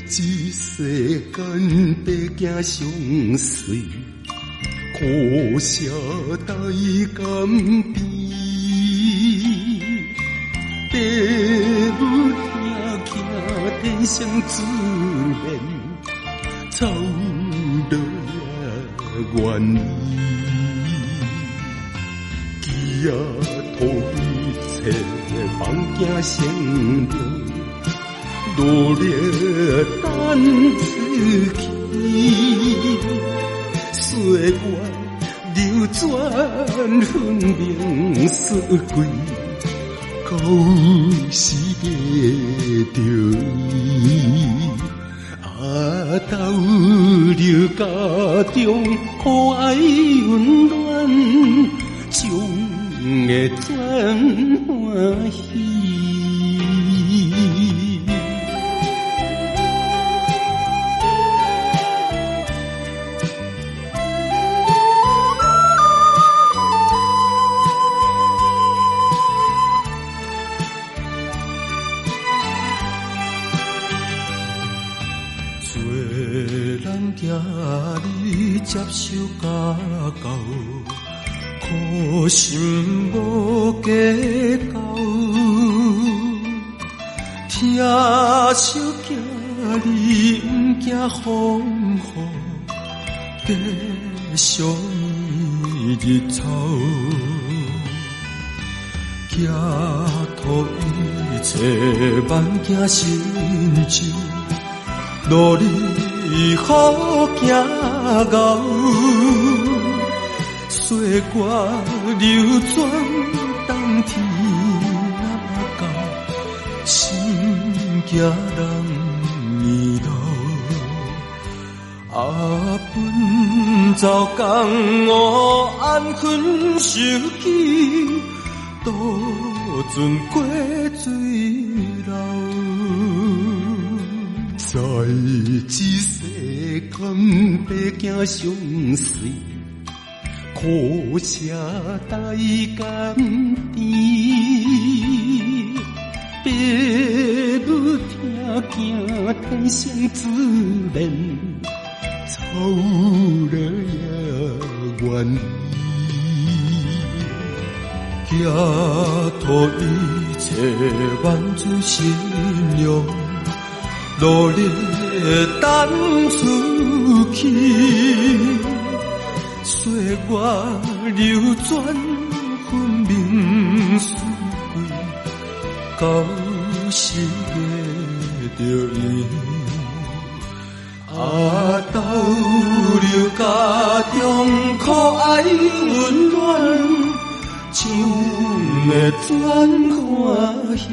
一世间白行相随，苦涩在甘甜。父母听听天上自然，草落也愿意。基啊土一切放行成长，努力等出去。岁月流转，分明四季。到时遇着伊，到了家中可爱温暖，将会转欢喜。你接受家教，苦心无计较，听小囝你不惊风雨，继续日草，寄托一切万件心情，努力好行到，岁月流转，冬天若到，心惊人面老。奔走江湖，安分守己，渡船过水流。在一世间白行相随，苦涩在甘甜。父母听见天生自然，草落也愿意。寄托一切万主信用，努力等出去，岁月流转，分明四季，到时遇着伊，到了家中可爱温暖，将会转欢喜。